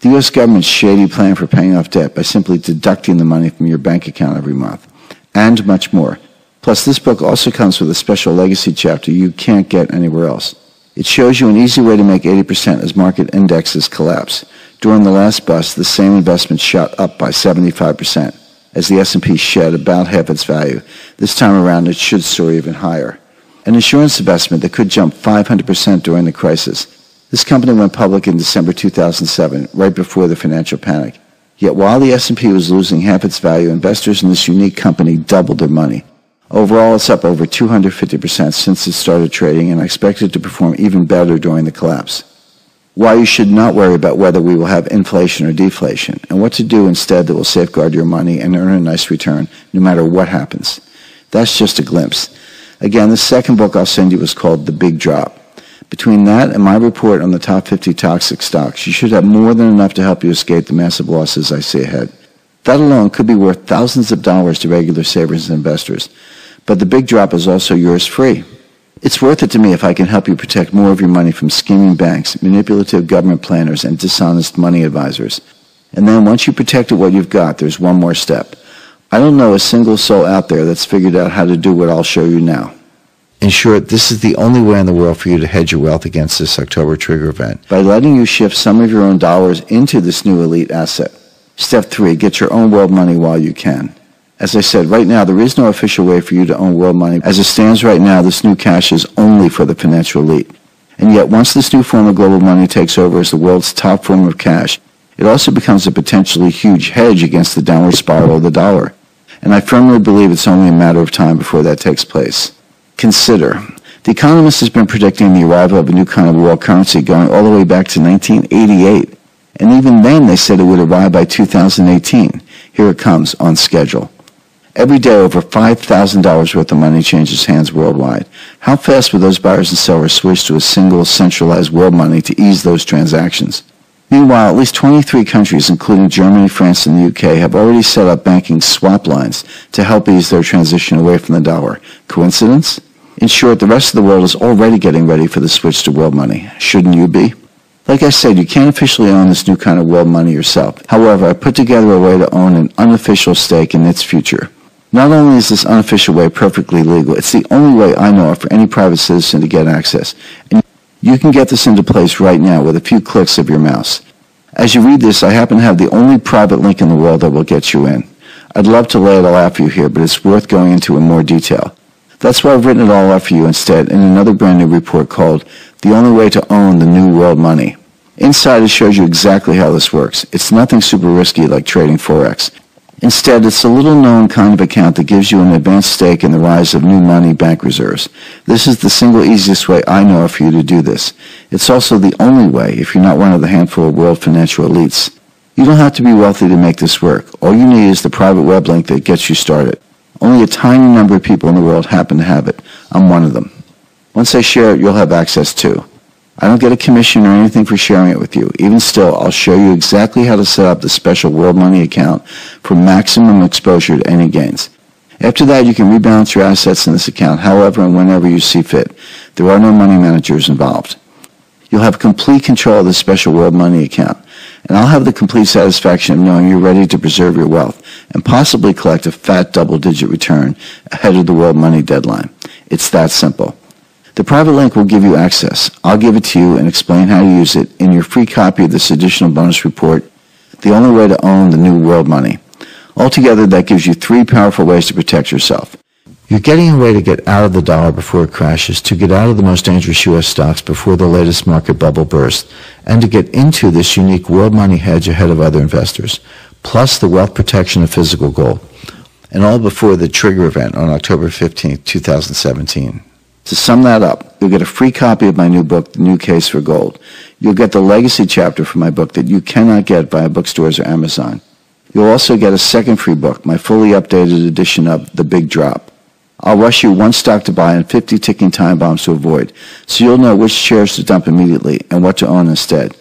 The U.S. government's shady plan for paying off debt by simply deducting the money from your bank account every month. And much more. Plus, this book also comes with a special legacy chapter you can't get anywhere else. It shows you an easy way to make 80% as market indexes collapse. During the last bust, the same investment shot up by 75%, as the S&P shed about half its value. This time around, it should soar even higher. An insurance investment that could jump 500% during the crisis. This company went public in December 2007, right before the financial panic. Yet while the S&P was losing half its value, investors in this unique company doubled their money. Overall, it's up over 250% since it started trading, and I expect it to perform even better during the collapse. Why you should not worry about whether we will have inflation or deflation, and what to do instead that will safeguard your money and earn a nice return no matter what happens. That's just a glimpse. Again, the second book I'll send you is called The Big Drop. Between that and my report on the top 50 toxic stocks, you should have more than enough to help you escape the massive losses I see ahead. That alone could be worth thousands of dollars to regular savers and investors. But the big drop is also yours free. It's worth it to me if I can help you protect more of your money from scheming banks, manipulative government planners, and dishonest money advisors. And then once you protected what you've got, there's one more step. I don't know a single soul out there that's figured out how to do what I'll show you now. In short, this is the only way in the world for you to hedge your wealth against this October trigger event. By letting you shift some of your own dollars into this new elite asset. Step 3, get your own world money while you can. As I said, right now there is no official way for you to own world money. As it stands right now, this new cash is only for the financial elite. And yet once this new form of global money takes over as the world's top form of cash, it also becomes a potentially huge hedge against the downward spiral of the dollar. And I firmly believe it's only a matter of time before that takes place. Consider, The Economist has been predicting the arrival of a new kind of world currency going all the way back to 1988. And even then they said it would arrive by 2018. Here it comes, on schedule. Every day over $5,000 worth of money changes hands worldwide. How fast will those buyers and sellers switch to a single centralized world money to ease those transactions? Meanwhile, at least 23 countries, including Germany, France, and the UK, have already set up banking swap lines to help ease their transition away from the dollar. Coincidence? In short, the rest of the world is already getting ready for the switch to world money. Shouldn't you be? Like I said, you can't officially own this new kind of world money yourself. However, I put together a way to own an unofficial stake in its future. Not only is this unofficial way perfectly legal, it's the only way I know of for any private citizen to get access. And you can get this into place right now with a few clicks of your mouse. As you read this, I happen to have the only private link in the world that will get you in. I'd love to lay it all out for you here, but it's worth going into in more detail. That's why I've written it all out for you instead in another brand new report called The Only Way to Own the New World Money. Inside it shows you exactly how this works. It's nothing super risky like trading Forex. Instead, it's a little-known kind of account that gives you an advanced stake in the rise of new money bank reserves. This is the single easiest way I know of for you to do this. It's also the only way if you're not one of the handful of world financial elites. You don't have to be wealthy to make this work. All you need is the private web link that gets you started. Only a tiny number of people in the world happen to have it. I'm one of them. Once I share it, you'll have access too. I don't get a commission or anything for sharing it with you. Even still, I'll show you exactly how to set up the special World Money account for maximum exposure to any gains. After that, you can rebalance your assets in this account however and whenever you see fit. There are no money managers involved. You'll have complete control of this special World Money account, and I'll have the complete satisfaction of knowing you're ready to preserve your wealth and possibly collect a fat double-digit return ahead of the World Money deadline. It's that simple. The private link will give you access. I'll give it to you and explain how to use it in your free copy of this additional bonus report, The Only Way to Own the New World Money. Altogether, that gives you 3 powerful ways to protect yourself. You're getting a way to get out of the dollar before it crashes, to get out of the most dangerous U.S. stocks before the latest market bubble bursts, and to get into this unique world money hedge ahead of other investors, plus the wealth protection of physical gold, and all before the trigger event on October 15, 2017. To sum that up, you'll get a free copy of my new book, The New Case for Gold. You'll get the legacy chapter from my book that you cannot get via bookstores or Amazon. You'll also get a second free book, my fully updated edition of The Big Drop. I'll rush you 1 stock to buy and 50 ticking time bombs to avoid, so you'll know which shares to dump immediately and what to own instead.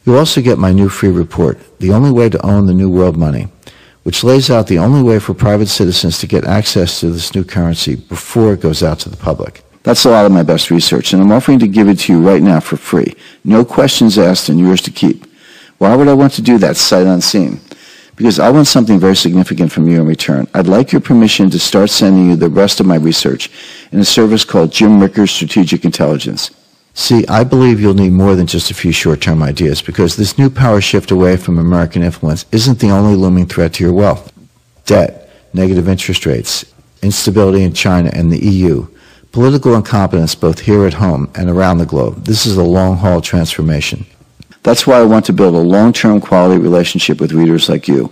You'll also get my new free report, The Only Way to Own the New World Money, which lays out the only way for private citizens to get access to this new currency before it goes out to the public. That's a lot of my best research, and I'm offering to give it to you right now for free. No questions asked and yours to keep. Why would I want to do that sight unseen? Because I want something very significant from you in return. I'd like your permission to start sending you the rest of my research in a service called Jim Rickards Strategic Intelligence. See, I believe you'll need more than just a few short-term ideas, because this new power shift away from American influence isn't the only looming threat to your wealth. Debt, negative interest rates, instability in China and the EU, political incompetence both here at home and around the globe. This is a long-haul transformation. That's why I want to build a long-term quality relationship with readers like you.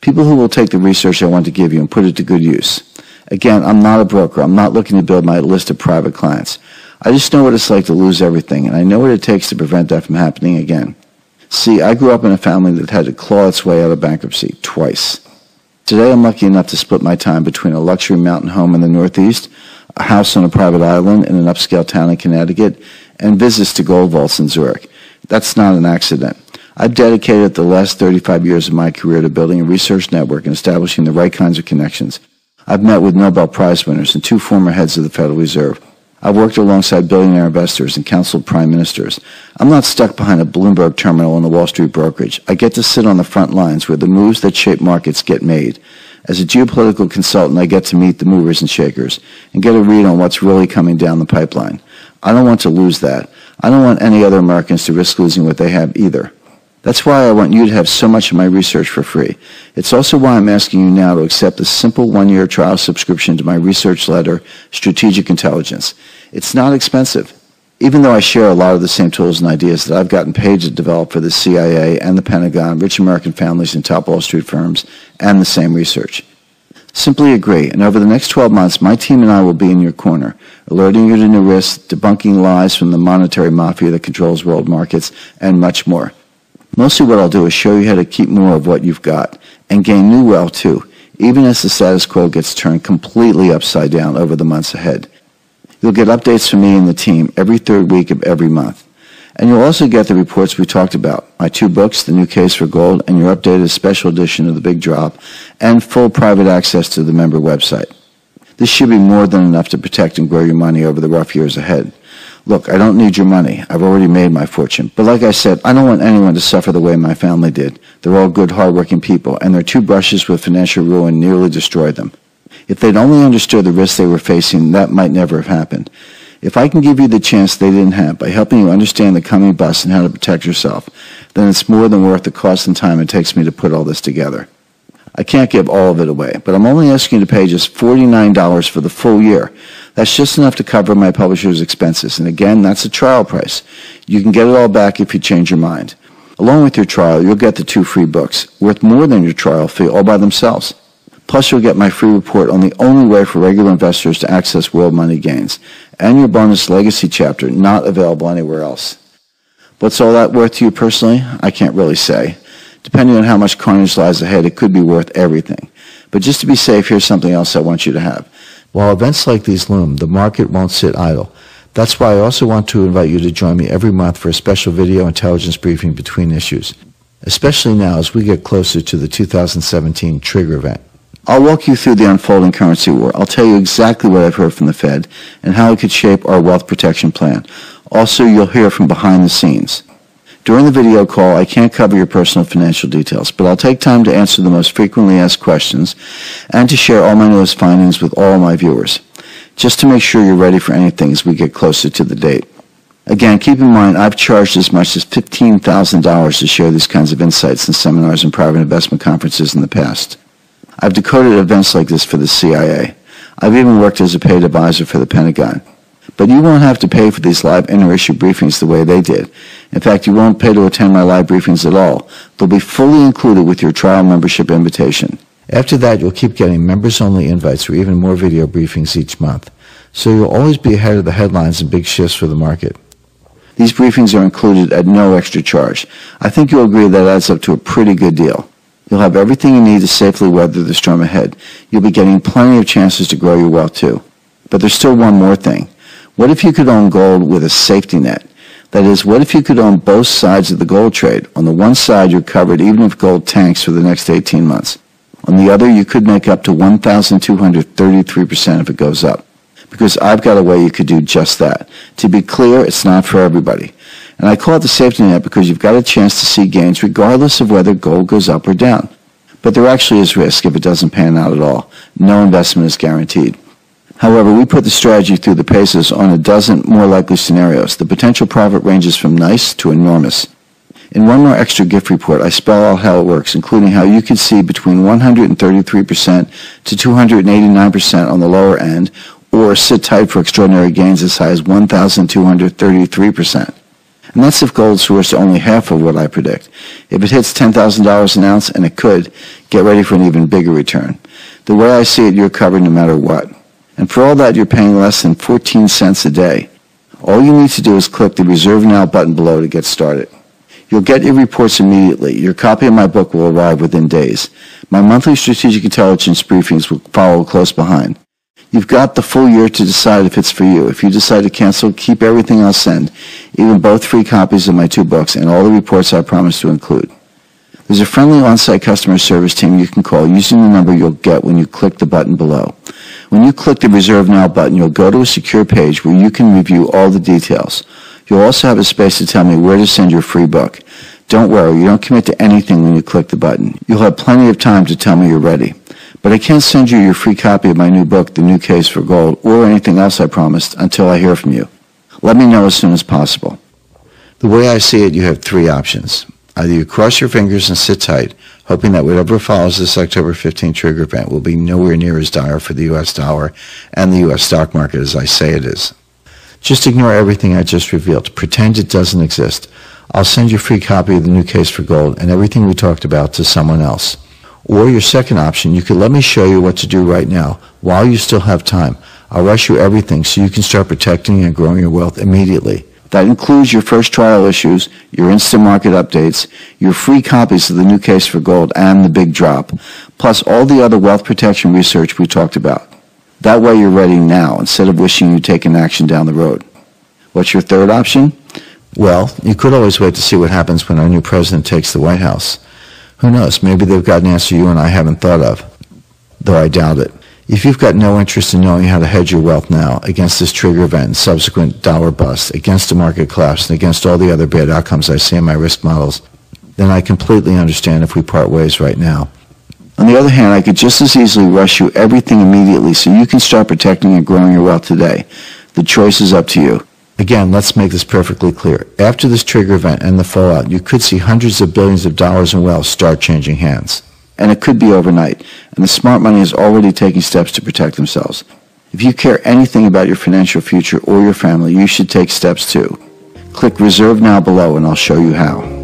People who will take the research I want to give you and put it to good use. Again, I'm not a broker. I'm not looking to build my list of private clients. I just know what it's like to lose everything, and I know what it takes to prevent that from happening again. See, I grew up in a family that had to claw its way out of bankruptcy twice. Today I'm lucky enough to split my time between a luxury mountain home in the Northeast, a house on a private island in an upscale town in Connecticut, and visits to gold vaults in Zurich. That's not an accident. I've dedicated the last 35 years of my career to building a research network and establishing the right kinds of connections. I've met with Nobel Prize winners and 2 former heads of the Federal Reserve. I've worked alongside billionaire investors and counseled prime ministers. I'm not stuck behind a Bloomberg terminal in a Wall Street brokerage. I get to sit on the front lines where the moves that shape markets get made. As a geopolitical consultant, I get to meet the movers and shakers and get a read on what's really coming down the pipeline. I don't want to lose that. I don't want any other Americans to risk losing what they have either. That's why I want you to have so much of my research for free. It's also why I'm asking you now to accept a simple 1-year trial subscription to my research letter, Strategic Intelligence. It's not expensive, even though I share a lot of the same tools and ideas that I've gotten paid to develop for the CIA and the Pentagon, rich American families and top Wall Street firms, and the same research. Simply agree, and over the next 12 months, my team and I will be in your corner, alerting you to new risks, debunking lies from the monetary mafia that controls world markets, and much more. Mostly what I'll do is show you how to keep more of what you've got, and gain new wealth too, even as the status quo gets turned completely upside down over the months ahead. You'll get updates from me and the team every 3rd week of every month. And you'll also get the reports we talked about, my 2 books, The New Case for Gold, and your updated special edition of The Big Drop, and full private access to the member website. This should be more than enough to protect and grow your money over the rough years ahead. Look, I don't need your money. I've already made my fortune. But like I said, I don't want anyone to suffer the way my family did. They're all good, hard-working people, and their 2 brushes with financial ruin nearly destroyed them. If they'd only understood the risks they were facing, that might never have happened. If I can give you the chance they didn't have by helping you understand the coming bust and how to protect yourself, then it's more than worth the cost and time it takes me to put all this together. I can't give all of it away, but I'm only asking you to pay just $49 for the full year. That's just enough to cover my publisher's expenses, and again, that's a trial price. You can get it all back if you change your mind. Along with your trial, you'll get the 2 free books, worth more than your trial fee all by themselves. Plus, you'll get my free report on the only way for regular investors to access world money gains, and your bonus legacy chapter, not available anywhere else. What's all that worth to you personally? I can't really say. Depending on how much carnage lies ahead, it could be worth everything. But just to be safe, here's something else I want you to have. While events like these loom, the market won't sit idle. That's why I also want to invite you to join me every month for a special video intelligence briefing between issues, especially now as we get closer to the 2017 trigger event. I'll walk you through the unfolding currency war. I'll tell you exactly what I've heard from the Fed and how it could shape our wealth protection plan. Also, you'll hear from behind the scenes. During the video call, I can't cover your personal financial details, but I'll take time to answer the most frequently asked questions and to share all my newest findings with all my viewers, just to make sure you're ready for anything as we get closer to the date. Again, keep in mind, I've charged as much as $15,000 to share these kinds of insights in seminars and private investment conferences in the past. I've decoded events like this for the CIA. I've even worked as a paid advisor for the Pentagon. But you won't have to pay for these live inter-issue briefings the way they did. In fact, you won't pay to attend my live briefings at all. They'll be fully included with your trial membership invitation. After that, you'll keep getting members-only invites for even more video briefings each month. So you'll always be ahead of the headlines and big shifts for the market. These briefings are included at no extra charge. I think you'll agree that adds up to a pretty good deal. You'll have everything you need to safely weather the storm ahead. You'll be getting plenty of chances to grow your wealth too. But there's still one more thing. What if you could own gold with a safety net? That is, what if you could own both sides of the gold trade? On the one side, you're covered even if gold tanks for the next 18 months. On the other, you could make up to 1,233% if it goes up. Because I've got a way you could do just that. To be clear, it's not for everybody. And I call it the safety net because you've got a chance to see gains regardless of whether gold goes up or down. But there actually is risk if it doesn't pan out at all. No investment is guaranteed. However, we put the strategy through the paces on a dozen more likely scenarios. The potential profit ranges from nice to enormous. In one more extra gift report, I spell out how it works, including how you could see between 133% to 289% on the lower end, or sit tight for extraordinary gains as high as 1,233%. And that's if gold soars to only half of what I predict. If it hits $10,000 an ounce, and it could, get ready for an even bigger return. The way I see it, you're covered no matter what. And for all that, you're paying less than 14 cents a day. All you need to do is click the Reserve Now button below to get started. You'll get your reports immediately. Your copy of my book will arrive within days. My monthly strategic intelligence briefings will follow close behind. You've got the full year to decide if it's for you. If you decide to cancel, keep everything I'll send, even both free copies of my 2 books and all the reports I promise to include. There's a friendly on-site customer service team you can call using the number you'll get when you click the button below. When you click the Reserve Now button, you'll go to a secure page where you can review all the details. You'll also have a space to tell me where to send your free book. Don't worry, you don't commit to anything when you click the button. You'll have plenty of time to tell me you're ready. But I can't send you your free copy of my new book, The New Case for Gold, or anything else I promised until I hear from you. Let me know as soon as possible. The way I see it, you have 3 options. Either you cross your fingers and sit tight, hoping that whatever follows this October 15 trigger event will be nowhere near as dire for the U.S. dollar and the U.S. stock market as I say it is. Just ignore everything I just revealed. Pretend it doesn't exist. I'll send you a free copy of The New Case for Gold and everything we talked about to someone else. Or your second option, you could let me show you what to do right now while you still have time. I'll rush you everything so you can start protecting and growing your wealth immediately. That includes your first trial issues, your instant market updates, your free copies of The New Case for Gold and The Big Drop, plus all the other wealth protection research we talked about. That way you're ready now instead of wishing you'd taken action down the road. What's your third option? Well, you could always wait to see what happens when our new president takes the White House. Who knows, maybe they've got an answer you and I haven't thought of, though I doubt it. If you've got no interest in knowing how to hedge your wealth now against this trigger event and subsequent dollar bust, against a market collapse, and against all the other bad outcomes I see in my risk models, then I completely understand if we part ways right now. On the other hand, I could just as easily rush you everything immediately so you can start protecting and growing your wealth today. The choice is up to you. Again, let's make this perfectly clear. After this trigger event and the fallout, you could see hundreds of billions of dollars in wealth start changing hands. And it could be overnight, and the smart money is already taking steps to protect themselves. If you care anything about your financial future or your family, you should take steps too. Click Reserve Now below and I'll show you how.